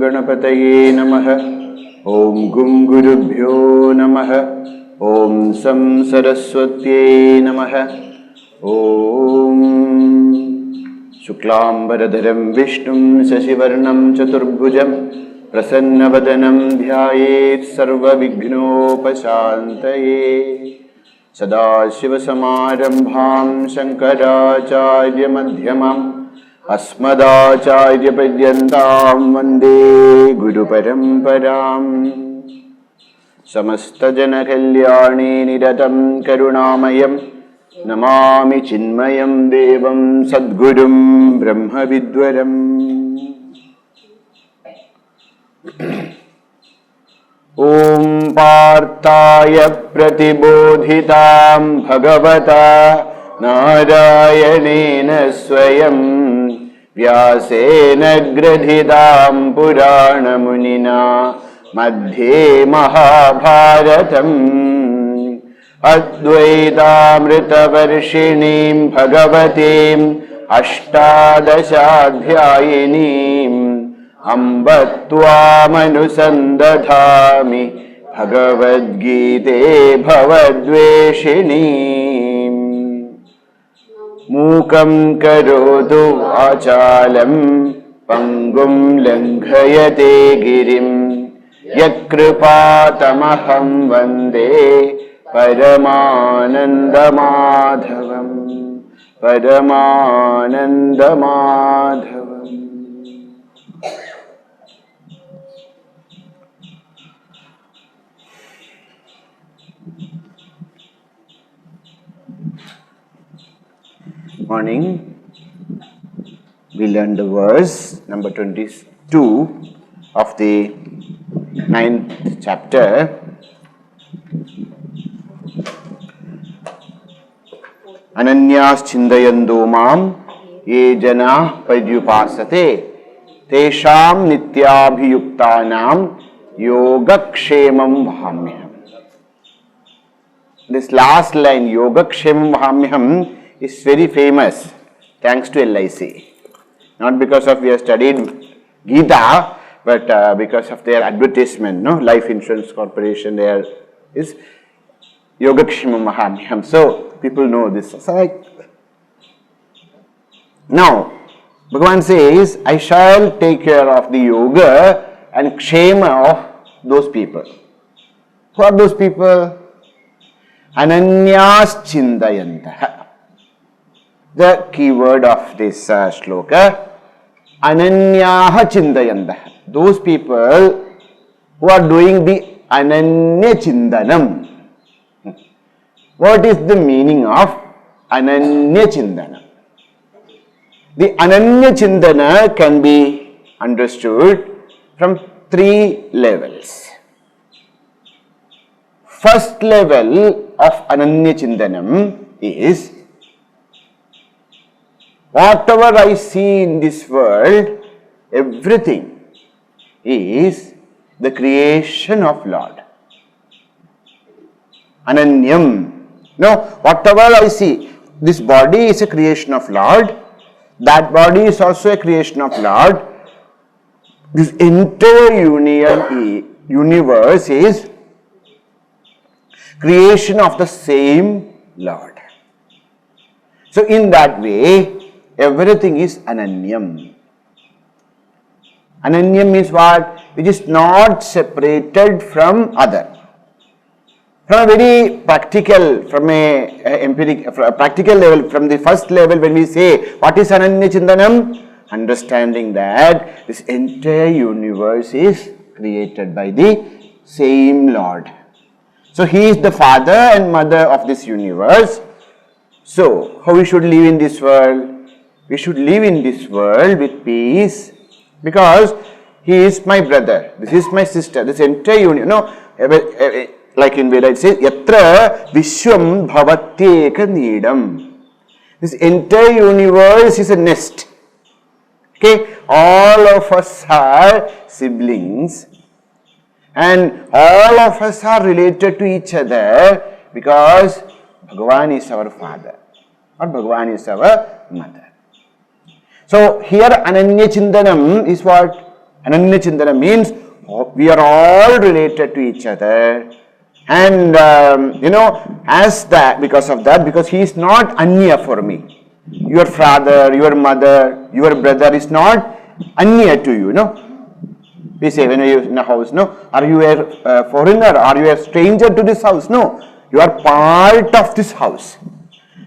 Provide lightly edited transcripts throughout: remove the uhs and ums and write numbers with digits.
गणपतये नमः। ओम गुं गुरुभ्यो नमः। ओम सं सरस्वत्यै नमः। ओम शुक्लांबरधरं विष्णुं शशिवर्णं चतुर्भुजं प्रसन्नवदनं ध्यायेत् सर्वविघ्नोपशान्तये। सदाशिवसमारम्भां शङ्कराचार्यमध्यमाम् अस्मदाचार्यपर्यन्तां वन्दे गुरुपरम्पराम्। समस्तजनकल्याणे निरतं करुणामयं नमामि चिन्मयं देवं सद्गुरुं ब्रह्मविद्वरम्। ॐ पार्थाय प्रतिबोधितां भगवता नारायणेन स्वयं व्यासेन ग्रथितां पुराणमुनिना मध्ये महाभारतम् अद्वैतामृतवर्षिणीं भगवतीम् अष्टादशाध्यायिनीम् अम्ब त्वामनुसन्दधामि भगवद्गीते भवद्वेषिणीम्। मूकं करोतु वाचालं पङ्गुं लङ्घयते गिरिं यत्कृपातमहं वन्दे परमानन्दमाधवम् परमानन्दमाधवम्। Morning. We learned the verse number 22 of the 9th chapter. Ananyas chindayando mam ye jana paryupasate tesham nityabhiyuktanam yogakshemam bhamyam. This last line, yogakshemam bhamyam, is very famous thanks to LIC. Not because of we have studied Gita, but because of their advertisement, no? Life Insurance Corporation, there is Yogakshemam Mahamyam. So people know this. So now, Bhagavan says, I shall take care of the yoga and kshema of those people. Who are those people? Ananyas chindayantaha. The key word of this shloka, ananyaha chindayantaha. Those people who are doing the ananya chindanam. What is the meaning of ananya chindanam? The ananya chindana can be understood from three levels. First level of ananya chindanam is, whatever I see in this world, everything is the creation of Lord. Ananyam. No, whatever I see, this body is a creation of Lord, that body is also a creation of Lord. This entire universe is creation of the same Lord. So in that way, everything is ananyam. Ananyam means what? Which is not separated from other. From a very practical, from a practical level, from the first level, when we say what is ananya chindanam, understanding that this entire universe is created by the same Lord. So He is the father and mother of this universe. So how we should live in this world? We should live in this world with peace, Because he is my brother, this is my sister, this entire union. Like in Veda it says, Yatra Vishwam Bhavatyeka Needam. This entire universe is a nest. Okay, all of us are siblings and all of us are related to each other because Bhagavan is our father or Bhagavan is our mother. So here Ananya Chintanam is what? Ananya Chintanam means we are all related to each other. And because he is not Anya for me. Your father, your mother, your brother is not Anya to you, We say when you are in a house, are you a foreigner? Are you a stranger to this house? No, you are part of this house.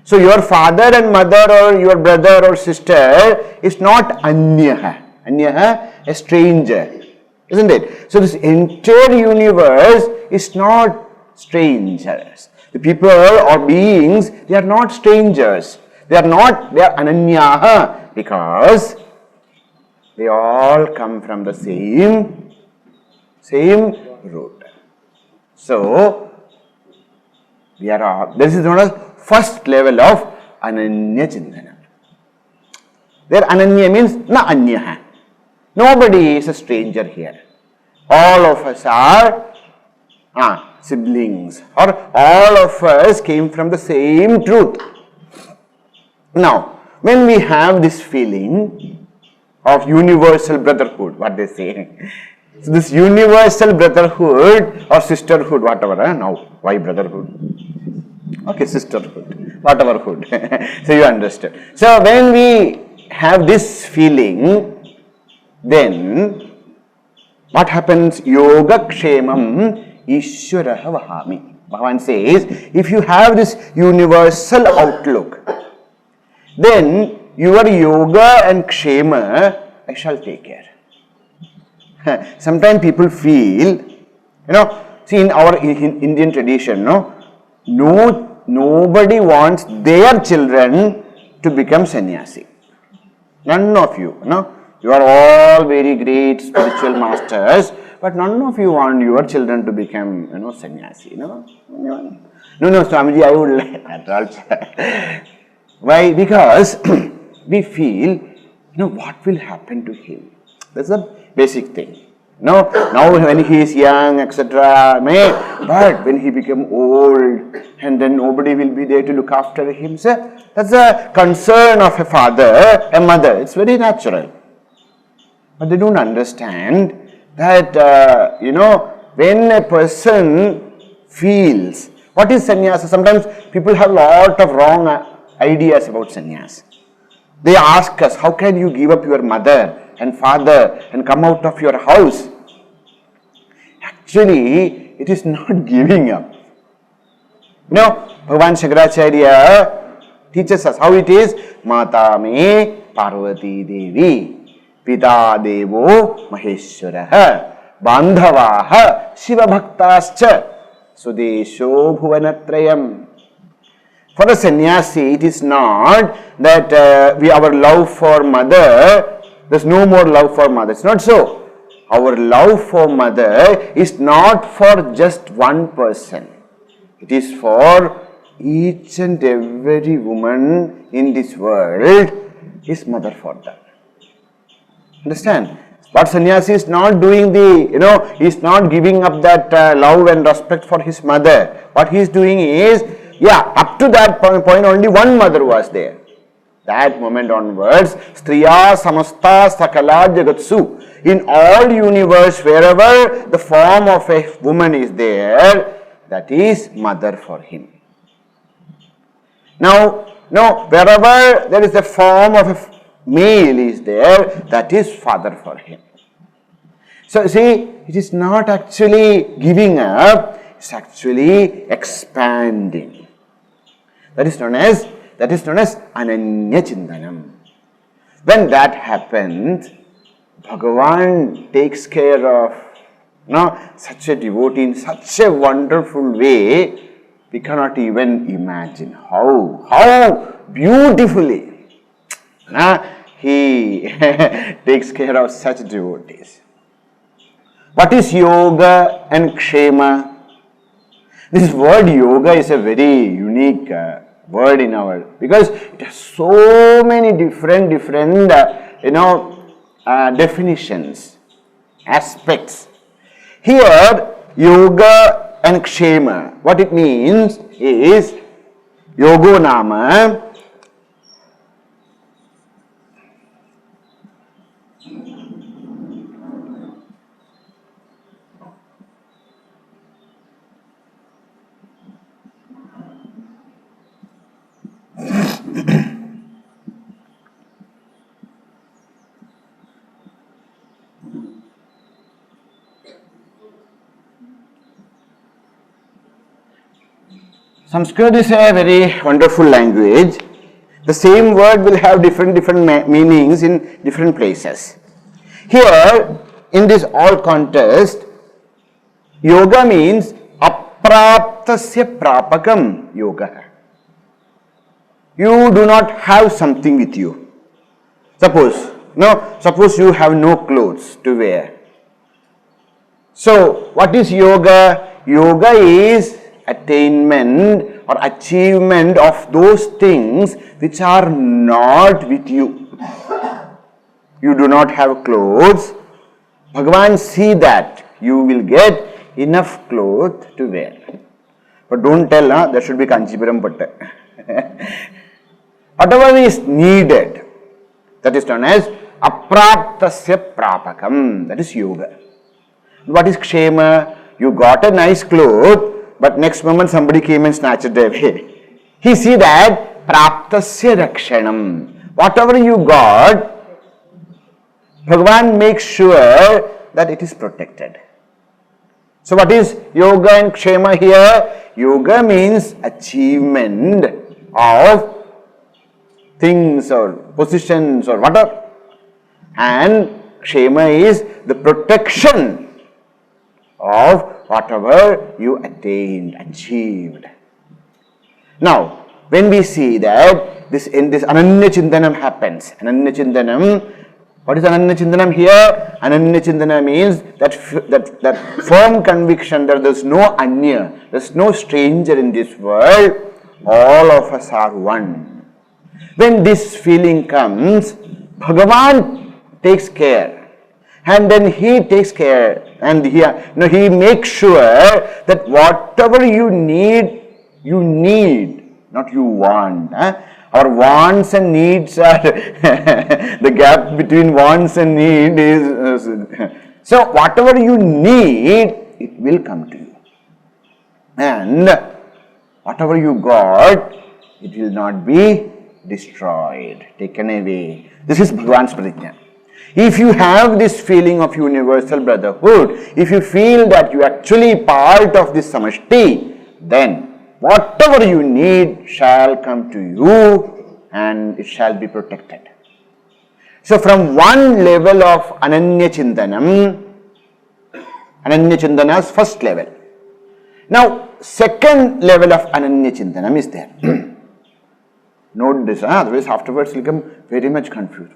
So your father and mother or your brother or sister is not Anya. Anya, a stranger, isn't it? So this entire universe is not strangers. The people or beings, they are not strangers. They are Ananyaha because they all come from the same root. So, this is known as first level of Ananya Chintana. There Ananya means na Anyaha. Nobody is a stranger here. All of us are siblings, or all of us came from the same truth. Now, when we have this feeling of universal brotherhood, what they say, so this universal brotherhood or sisterhood, whatever, now, why brotherhood? Okay, sisterhood, whatever hood. So you understand. So when we have this feeling, then what happens? Yoga Kshemam Ishwaraha Vahami. Bhagavan says, if you have this universal outlook, then your yoga and kshema, I shall take care. Sometimes people feel, see in our Indian tradition, nobody wants their children to become sannyasi. None of you, you are all very great spiritual masters, but none of you want your children to become, sannyasi. No, Swamiji, I would like that also. Why? Because we feel, what will happen to him? That's the basic thing. Now when he is young, etc., but when he become old and then nobody will be there to look after him, so that's a concern of a father, a mother. It's very natural. But they don't understand that, when a person feels, what is sannyasa? Sometimes people have a lot of wrong ideas about sannyas. They ask us, how can you give up your mother and father and come out of your house? Actually, it is not giving up. Bhagavan Shankaracharya teaches us how it is. Mata me Parvati Devi, Pita Devo Maheshwaraha, Bandhavaha Shiva Bhaktascha, Sudesho Bhuvanatrayam. For a sannyasi, it is not that our love for mother, there's no more love for mother. It's not so. Our love for mother is not for just one person. It is for each and every woman in this world is mother for them. Understand? But sannyasi is not doing he is not giving up that love and respect for his mother. What he is doing is, up to that point only one mother was there. That moment onwards, Striya Samasta Sakala Jagatsu. In all universe, wherever the form of a woman is there, that is mother for him. Now, wherever there is a form of a male is there, that is father for him. So see, it is not actually giving up, it's actually expanding. That is known as Ananya Chintanam. When that happens, Bhagavan takes care of such a devotee in such a wonderful way, we cannot even imagine how beautifully. he takes care of such devotees. What is yoga and kshema? This word yoga is a very unique word in our, because it has so many different definitions, aspects. Here, yoga and kshema, what it means is yogo nama Sanskrit is a very wonderful language. The same word will have different meanings in different places. Here, in this all context, yoga means apraptasya prapakam yoga. You do not have something with you. Suppose you have no clothes to wear. So, what is yoga? Yoga is attainment or achievement of those things which are not with you. You do not have clothes. Bhagavan see that you will get enough clothes to wear. But don't tell, there should be Kanchipuram Patta. Whatever is needed, that is known as apraptasya prapakam. That is yoga. What is kshema? You got a nice cloth, but next moment somebody came and snatched it away. He see that praptasya rakshanam. Whatever you got, Bhagavan makes sure that it is protected. So what is yoga and kshema here? Yoga means achievement of things or positions or whatever. And kshema is the protection of whatever you attained, achieved. Now, when we see that this Ananya Chintanam happens, Ananya Chintanam, what is Ananya Chintanam here? Ananya Chintanam means that firm conviction that there is no Anya, there is no stranger in this world, all of us are one. When this feeling comes, Bhagavan takes care. And then he takes care and he makes sure that whatever you need, not you want. Our wants and needs are, the gap between wants and need is, so whatever you need, it will come to you. And whatever you got, it will not be destroyed, taken away. This is Bhagavan's pratijna. If you have this feeling of universal brotherhood, if you feel that you are actually part of this samashti, then whatever you need shall come to you and it shall be protected. So from one level of Ananya Chintana's first level. Now second level of Ananya Chintanam is there. Note this, otherwise afterwards you will become very much confused.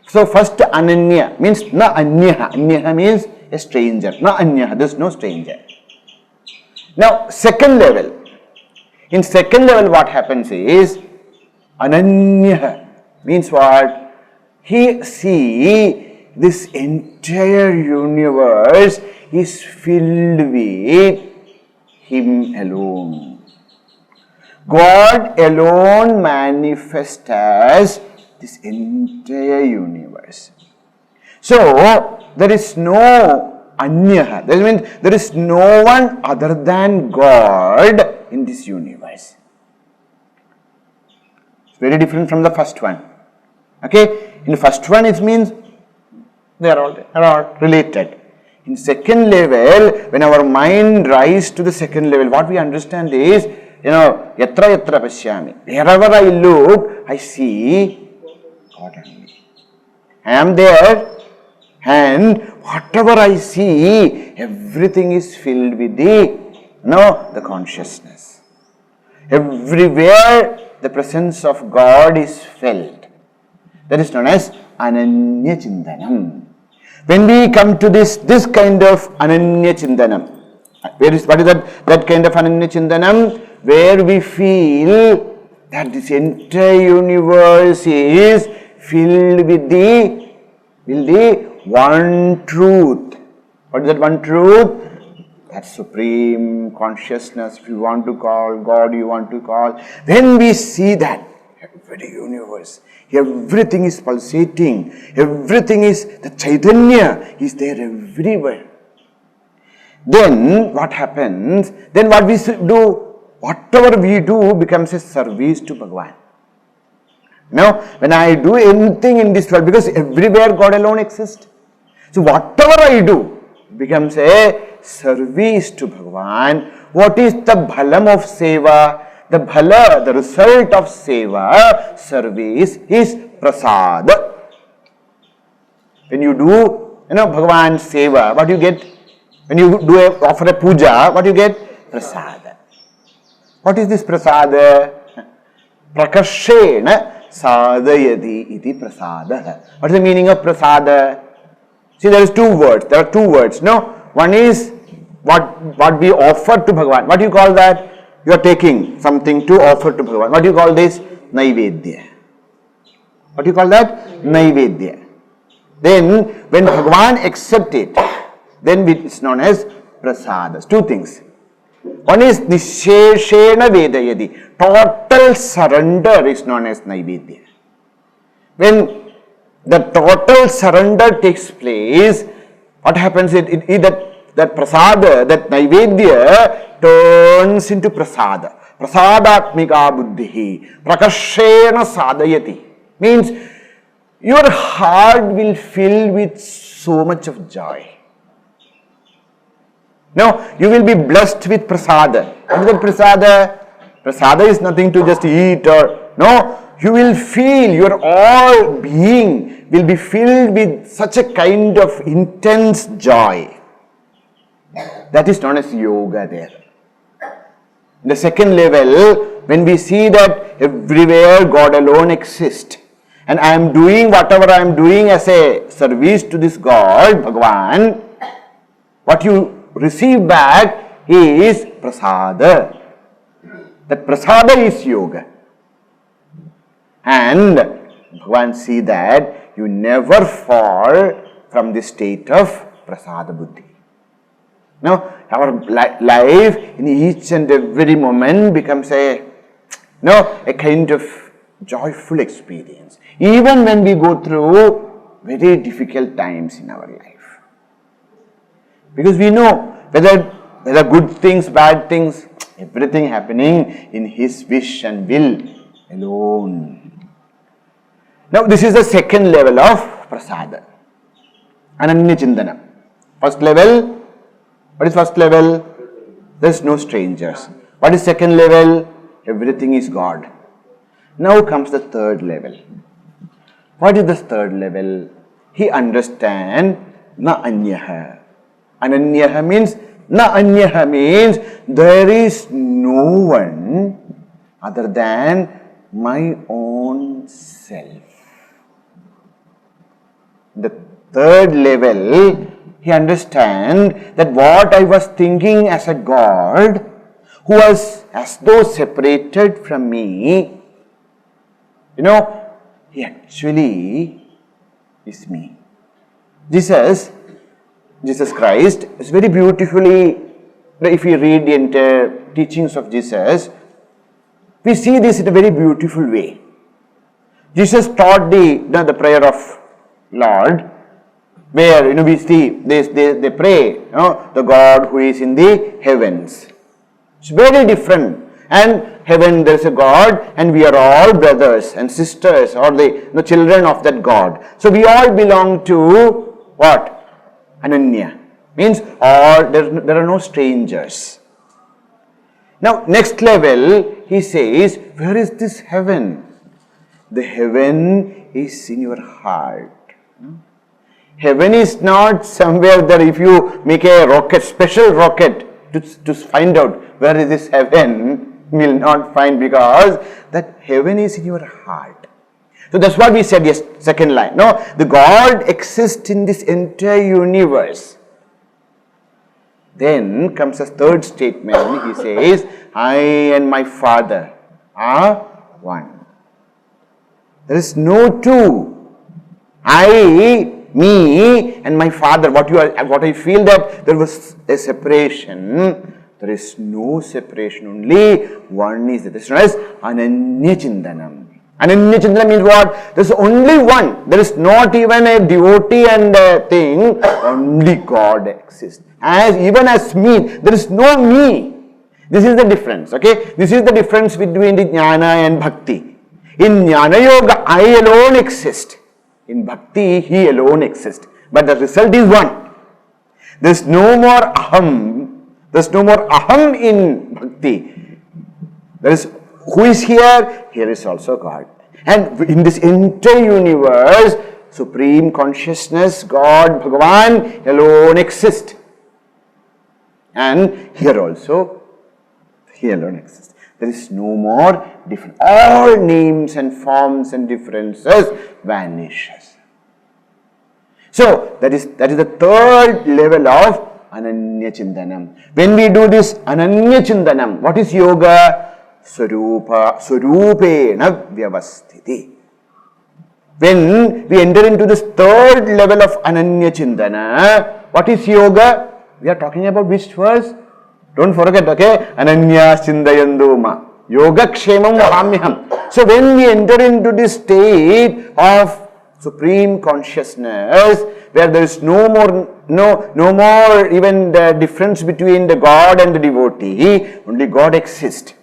So first Ananya means na anyaha. Anyaha means a stranger. Na anyaha, there is no stranger. Now second level. In second level what happens is Ananya means what? He see this entire universe is filled with him alone. God alone manifests as this entire universe. So there is no anyaha. That means there is no one other than God in this universe. It's very different from the first one. Okay, in the first one it means they are all related. In second level, when our mind rises to the second level, what we understand is, yatra yatra pashyami. Wherever I look, I see God only. I am there, and whatever I see, everything is filled with the consciousness. Everywhere the presence of God is felt. That is known as Ananya Chintanam. When we come to this kind of Ananya Chintanam, what is that kind of Ananya Chintanam? Where we feel that this entire universe is filled with the one truth. What is that one truth? That supreme consciousness, if you want to call, God you want to call. When we see that every universe, everything is pulsating, everything is, the Chaitanya is there everywhere. Then what happens? Then what we do? Whatever we do becomes a service to Bhagavan. Now, when I do anything in this world, because everywhere God alone exists. So whatever I do becomes a service to Bhagavan. What is the bhalam of seva? The bhala, the result of seva, service, is prasad. When you do, Bhagavan seva, what you get? When you offer a puja, what you get? Prasad. What is this prasad? Prakashena sadayati iti prasada. What is the meaning of prasada? See, there are two words. No, one is what we offer to Bhagavan. What do you call that? You are taking something to offer to Bhagavan. What do you call this? Naivedya. What do you call that? Naivedya. Then, when Bhagavan accepts it, then it is known as prasadas. Two things. One is nisheshena vedayadi. Total surrender is known as naivedya. When the total surrender takes place, what happens is that prasada, that naivedya turns into prasada. Prasadatmika buddhihi. Prakashena sadayati. Means your heart will fill with so much of joy. Now, you will be blessed with prasada. What is prasada? Prasada is nothing to just eat or, no, you will feel, your all being will be filled with such a kind of intense joy. That is known as yoga there. The second level, when we see that everywhere God alone exists, and I am doing whatever I am doing as a service to this God, Bhagavan, what you receive back is prasada. That prasada is yoga. And Bhagavan see that you never fall from the state of prasada buddhi. Now, our life in each and every moment becomes a kind of joyful experience. Even when we go through very difficult times in our life. Because we know whether good things, bad things, everything happening in His wish and will alone. Now, this is the second level of prasada. Ananya Chintana. First level. What is first level? There is no strangers. What is second level? Everything is God. Now comes the third level. What is the third level? He understands na anyaha. Ananyaha means, na anyaha means there is no one other than my own self. The third level, he understands that what I was thinking as a God, who was as though separated from me, he actually is me. Jesus Christ is very beautifully, if we read the entire teachings of Jesus, we see this in a very beautiful way. Jesus taught the prayer of Lord, where we see they pray, the God who is in the heavens. It's very different. And heaven there is a God, and we are all brothers and sisters, or the children of that God. So we all belong to what? Ananya. Means there are no strangers. Now next level, he says, where is this heaven? The heaven is in your heart. Heaven is not somewhere that if you make a rocket, special rocket to find out where is this heaven, will not find, because that heaven is in your heart. So that's what we said, yes, second line. No, the God exists in this entire universe. Then comes a third statement. He says, I and my Father are one. There is no two. I, me and my Father. What I feel that there was a separation. There is no separation. Only one is there. This is known as Ananya Chintanam. Ananya Chintanam means what? There is only one. There is not even a devotee and a thing. Only God exists. Even as me, there is no me. This is the difference. Okay, this is the difference between the Jnana and Bhakti. In Jnana Yoga, I alone exist. In Bhakti, he alone exists. But the result is one. There is no more aham. There is no more aham in Bhakti. There is who is here? Here is also God. And in this entire universe, Supreme Consciousness, God, Bhagavan alone exists. And here also, he alone exists. There is no more difference. All names and forms and differences vanishes. So that is the third level of Ananya Chintanam. When we do this Ananya Chintanam, what is yoga? Swarupena Vyavasthiti. When we enter into this third level of Ananya Chintana, what is yoga? We are talking about which verse? Don't forget, okay? Ananya Chindayandoma. Yoga Kshemam Vahamyaham. So when we enter into this state of Supreme Consciousness, where there is no more even the difference between the God and the devotee, only God exists.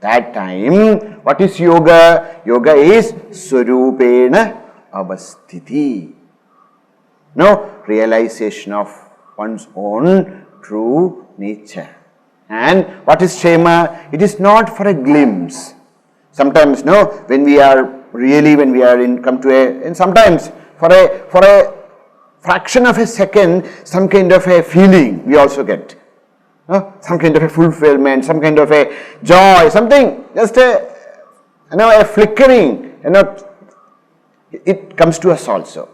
That time, what is yoga? Yoga is Swarupena Avasthiti. No, realization of one's own true nature. And what is Shema? It is not for a glimpse. Sometimes, no, when we are come to a, and sometimes for a fraction of a second, some kind of a feeling we also get. Some kind of a fulfillment, some kind of a joy, something, just a flickering, it comes to us also.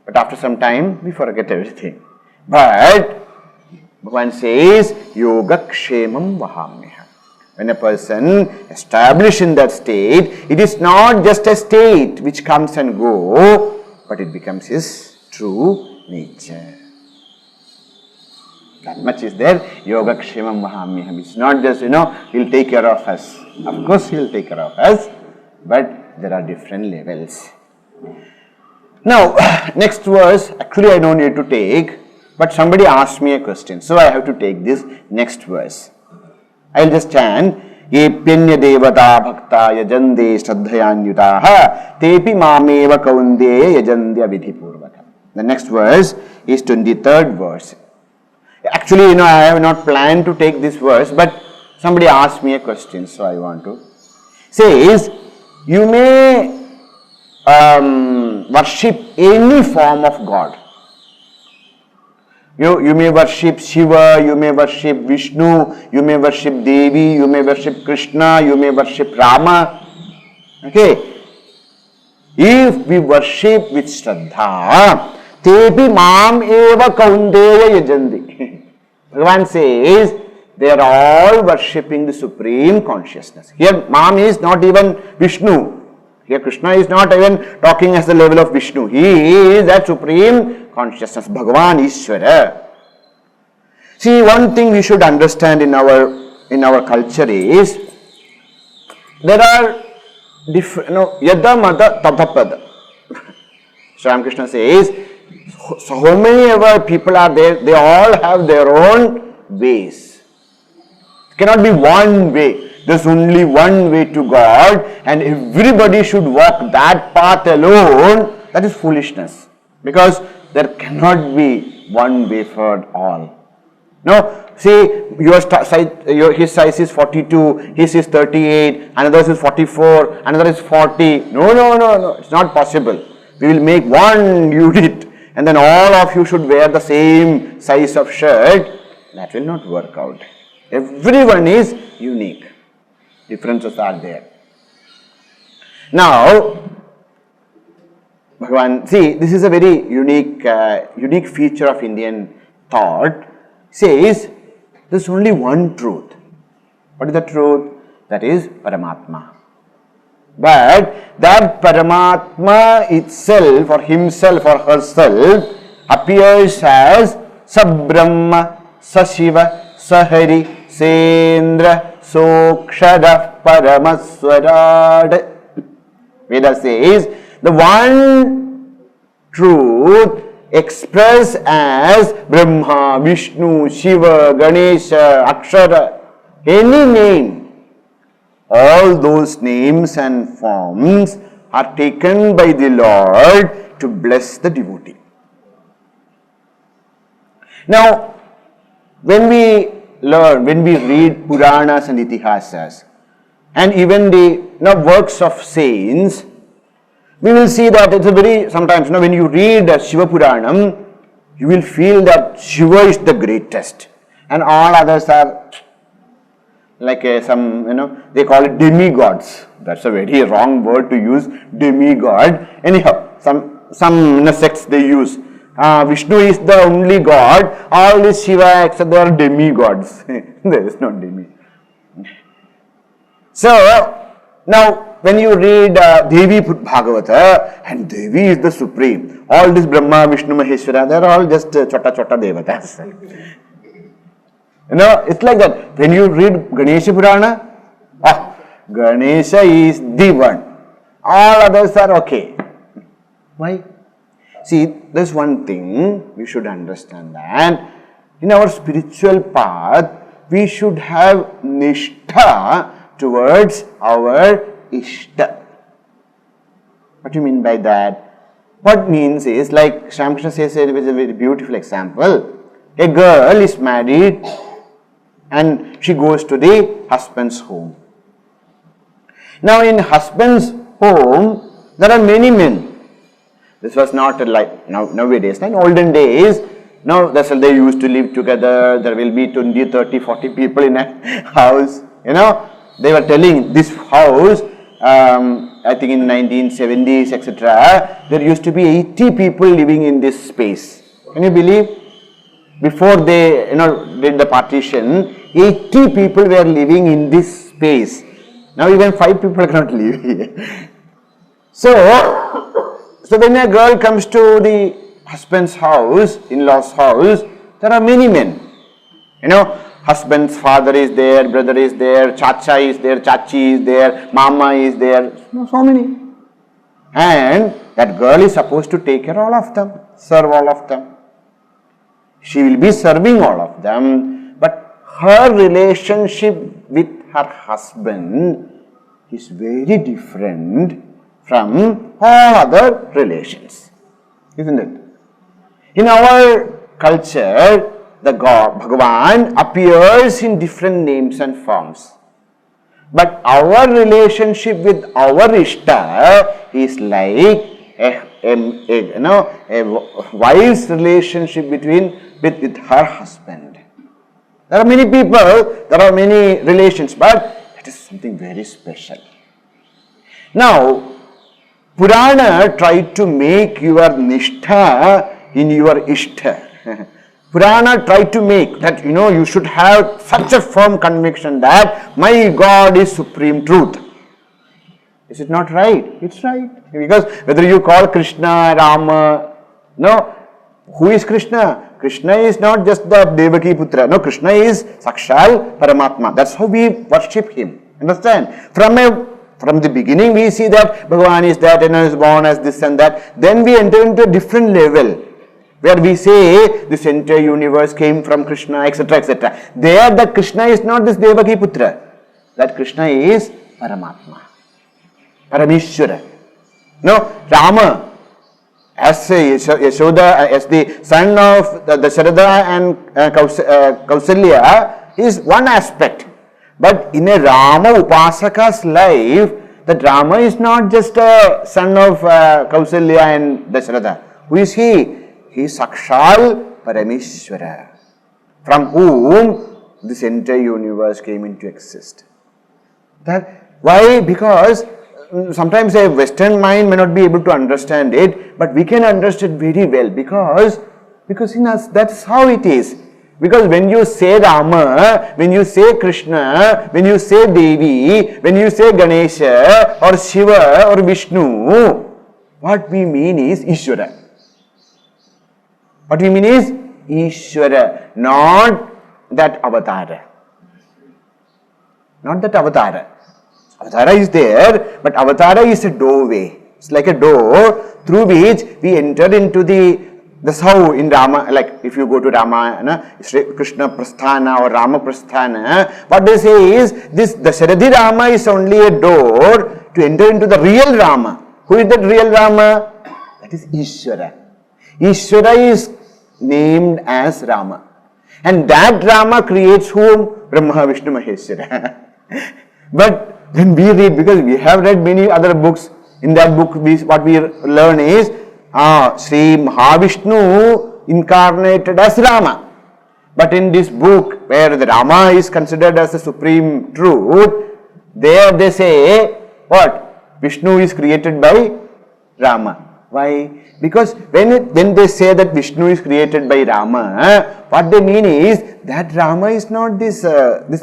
But after some time, we forget everything. But Bhagavan says, Yoga Kshemam Vahamyaham. When a person established in that state, it is not just a state which comes and goes, but it becomes his true nature. That much is there. Yoga Kshemam Vahamyaham. It's not just, he'll take care of us. Of course, he'll take care of us, but there are different levels. Now, next verse, actually I don't need to take, but somebody asked me a question, so I have to take this next verse. I'll just chant, Yepyanya devata bhakta yajande shraddhayanyutaha tepi mameva kaundeya yajandya vidhipurvakam. The next verse is 23rd verse. Actually, I have not planned to take this verse, but somebody asked me a question, so I want to. Says, you may worship any form of God. You may worship Shiva, you may worship Vishnu, you may worship Devi, you may worship Krishna, you may worship Rama. Okay. If we worship with Shraddha, tepi mam eva kaundeya yajandi. Bhagavan says, they are all worshipping the Supreme Consciousness. Here, Mam is not even Vishnu. Here, Krishna is not even talking as the level of Vishnu. He is that Supreme Consciousness, Bhagavan Ishvara. See, one thing we should understand in our culture is, there are different, yada mada tadapada. Swami Krishna says, so many ever people are there, they all have their own ways. It cannot be one way. There's only one way to God, and everybody should walk that path alone. That is foolishness. Because there cannot be one way for all. No, see, his size is 42, his is 38, another's is 44, another is 40. No, it's not possible. We will make one unit, and then all of you should wear the same size of shirt. That will not work out. Everyone is unique. Differences are there. Now, Bhagavan, see, this is a very unique feature of Indian thought. Says, there's only one truth. What is the truth? That is Paramatma. But that Paramatma itself, or himself or herself, appears as Sabrahma, Sashiva, Sahari, Sendra, Sokshada, Paramaswarad. Veda says, the one truth expressed as Brahma, Vishnu, Shiva, Ganesha, Akshara, any name, all those names and forms are taken by the Lord to bless the devotee. Now, when we read Puranas and Itihasas, and even the works of saints, we will see that it's a very, sometimes when you read Shiva Puranam, you will feel that Shiva is the greatest and all others are like they call it demigods. That's a very wrong word to use, demigod. Anyhow, some sects they use. Vishnu is the only god, all this Shiva except they are demigods. There is no demi. So, now when you read Devi Bhagavata, and Devi is the supreme, all this Brahma, Vishnu, Maheshwara, they are all just chota devatas. It's like that. When you read Ganesha Purana, Ganesha is the one. All others are okay. Why? See, there's one thing we should understand, that in our spiritual path, we should have nishtha towards our ishta. What do you mean by that? What means is, like Swami Krishna says, it was a very beautiful example. A girl is married and she goes to the husband's home. Now in husband's home, there are many men. This was not like nowadays. In olden days, now that's how they used to live together. There will be 20, 30, 40 people in a house. They were telling this house, I think in 1970s, etc., there used to be 80 people living in this space. Can you believe? Before they did the partition, 80 people were living in this space. Now even 5 people cannot live here. So when a girl comes to the husband's house, in-law's house, there are many men. Husband's father is there, brother is there, chacha is there, chachi is there, mama is there, so many. And that girl is supposed to take care of all of them, serve all of them. She will be serving all of them, but her relationship with her husband is very different from all other relations, isn't it? In our culture, the God, Bhagavan, appears in different names and forms. But our relationship with our Ishta is like a wife's relationship with her husband. There are many people, there are many relations, but it is something very special. Now, Purana tried to make your Nishtha in your Ishta. Purana tried to make that, you should have such a firm conviction that my God is supreme truth. Is it not right? It's right. Because whether you call Krishna, Rama, who is Krishna? Krishna is not just the Devaki Putra. No, Krishna is Sakshal Paramatma. That's how we worship him. Understand? From the beginning we see that Bhagavan is that and is born as this and that. Then we enter into a different level, where we say this entire universe came from Krishna, etc., etc. There that Krishna is not this Devaki Putra. That Krishna is Paramatma, Parameshwara. Rama, as Yashoda, as the son of Dasharatha and Kausalya, is one aspect. But in a Rama Upasaka's life, that Rama is not just a son of Kausalya and Dasharatha. Who is he? He is Sakshal Parameshwara, from whom this entire universe came into existence. Why? Because sometimes a Western mind may not be able to understand it, but we can understand very well because in us that's how it is. Because when you say Rama, when you say Krishna, when you say Devi, when you say Ganesha or Shiva or Vishnu, what we mean is Ishvara. What we mean is Ishvara, not that avatar. Not that avatar. Avatara is there, but avatara is a doorway. It's like a door through which we enter into that's how in Rama, like if you go to Rama, Sri Krishna Prasthana or Rama Prasthana, what they say is the Dasharatha Rama is only a door to enter into the real Rama. Who is that real Rama? That is Ishvara. Ishvara is named as Rama. And that Rama creates whom? Brahma, Vishnu, Maheshwara. But when we read, because we have read many other books, in that book what we learn is Sri Mahavishnu incarnated as Rama. But in this book where the Rama is considered as the supreme truth, there they say what? Vishnu is created by Rama. Why? Because when they say that Vishnu is created by Rama, what they mean is that Rama is not this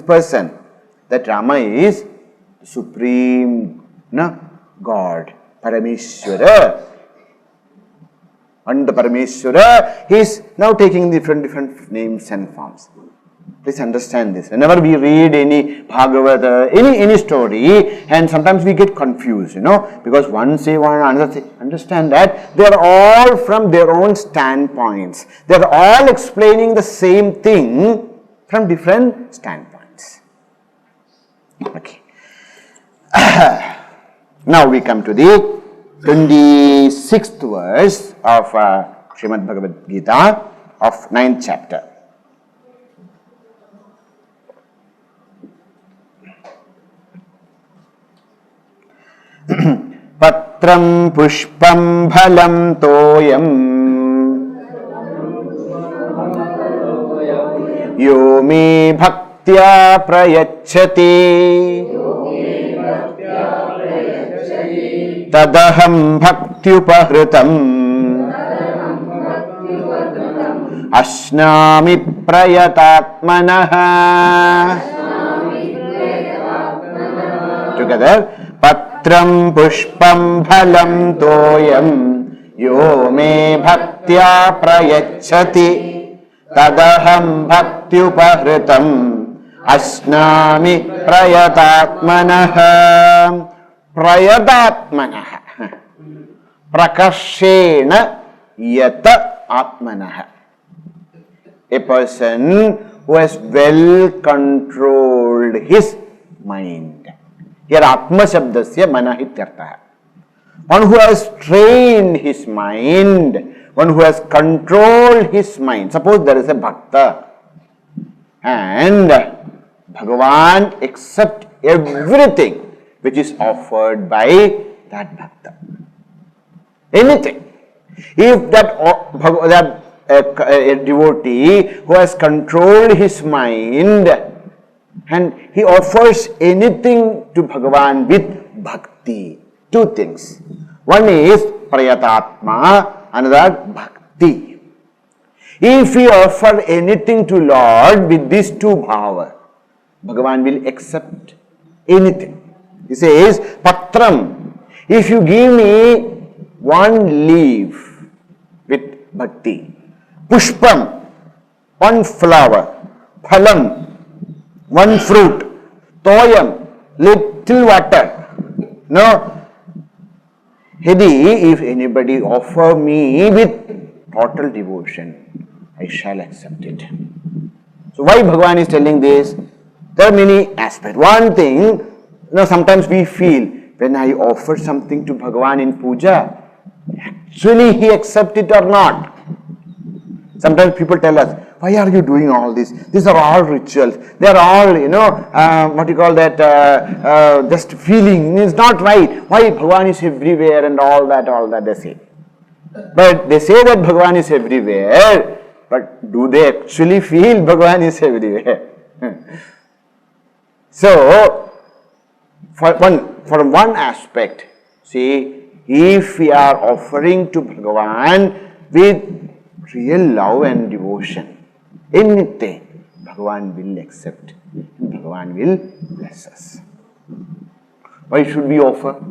person. That Rama is supreme God, Parameshwara. And the Parameshwara, he is now taking different names and forms. Please understand this. Whenever we read any Bhagavad, any story, and sometimes we get confused, because one say one, another say. Understand that they are all from their own standpoints. They are all explaining the same thing from different standpoints. Okay. Now we come to the 26th verse of Srimad Bhagavad Gita of 9th chapter. Patram pushpam bhalam toyam yo me bhaktya prayachati tadaham bhaktyupahritam ashnami prayatatmanaha. Together. Patram pushpam bhalam toyam yo me bhaktya prayachati tadaham bhaktyupahritam ashnami prayatatmanaha. Prayatatmanaha prakashena yata atmanaha. A person who has well controlled his mind. Here Atma Shabdasya Mana Ityartha. One who has trained his mind, one who has controlled his mind. Suppose there is a Bhakta and Bhagavan accepts everything which is offered by that Bhakta. Anything. If that devotee who has controlled his mind and he offers anything to Bhagavan with bhakti. Two things. One is prayatatma, another bhakti. If we offer anything to Lord with these two bhava, Bhagavan will accept anything. He says, patram, if you give me one leaf with bhakti, pushpam, one flower, phalam, one fruit, toyam, little water. No, Hidi, if anybody offer me with total devotion, I shall accept it. So why Bhagavan is telling this? There are many aspects. One thing, sometimes we feel, when I offer something to Bhagavan in puja, actually he accept it or not. Sometimes people tell us, why are you doing all this? These are all rituals. They are all, just feeling. It's not right. Why Bhagavan is everywhere and all that they say. But they say that Bhagavan is everywhere, but do they actually feel Bhagavan is everywhere? So, for one, from one aspect, see, if we are offering to Bhagavan with real love and devotion, anything, Bhagavan will accept and Bhagavan will bless us. Why should we offer?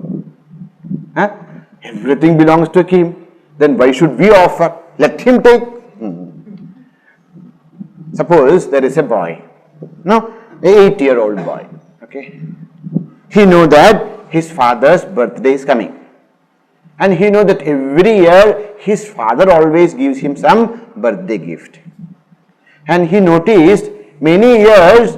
Huh? Everything belongs to Him. Then why should we offer? Let Him take. Suppose there is a boy, no, an 8-year-old boy. Okay, he knows that his father's birthday is coming, and he knows that every year his father always gives him some birthday gift. And he noticed many years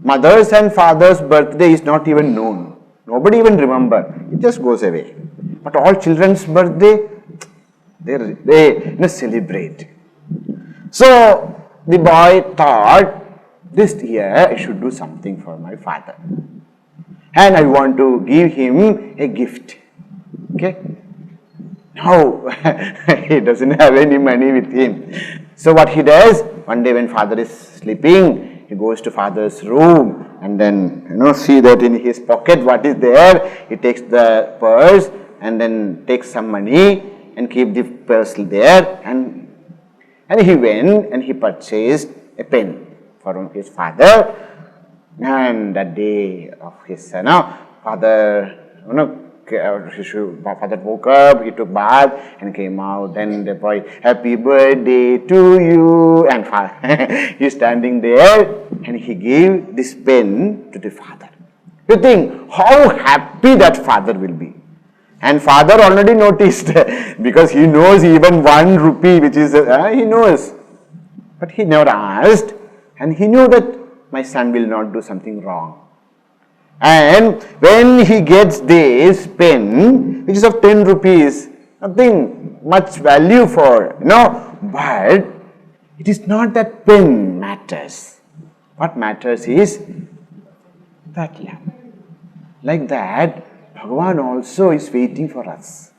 mother's and father's birthday is not even known. Nobody even remember. It just goes away. But all children's birthday, they celebrate. So the boy thought, this year I should do something for my father. And I want to give him a gift. Okay? Now, he doesn't have any money with him. So what he does, one day when father is sleeping, he goes to father's room and then, see that in his pocket what is there. He takes the purse and then takes some money and keep the purse there. And he went and he purchased a pen for his father. And that day of his father woke up, he took bath and came out. Then the boy, happy birthday to you. And he's standing there and he gave this pen to the father. You think how happy that father will be. And father already noticed because he knows even 1 rupee, which is, he knows. But he never asked, and he knew that my son will not do something wrong. And when he gets this pen, which is of 10 rupees, nothing much value for, but it is not that pen matters. What matters is that love. Like that, Bhagavan also is waiting for us.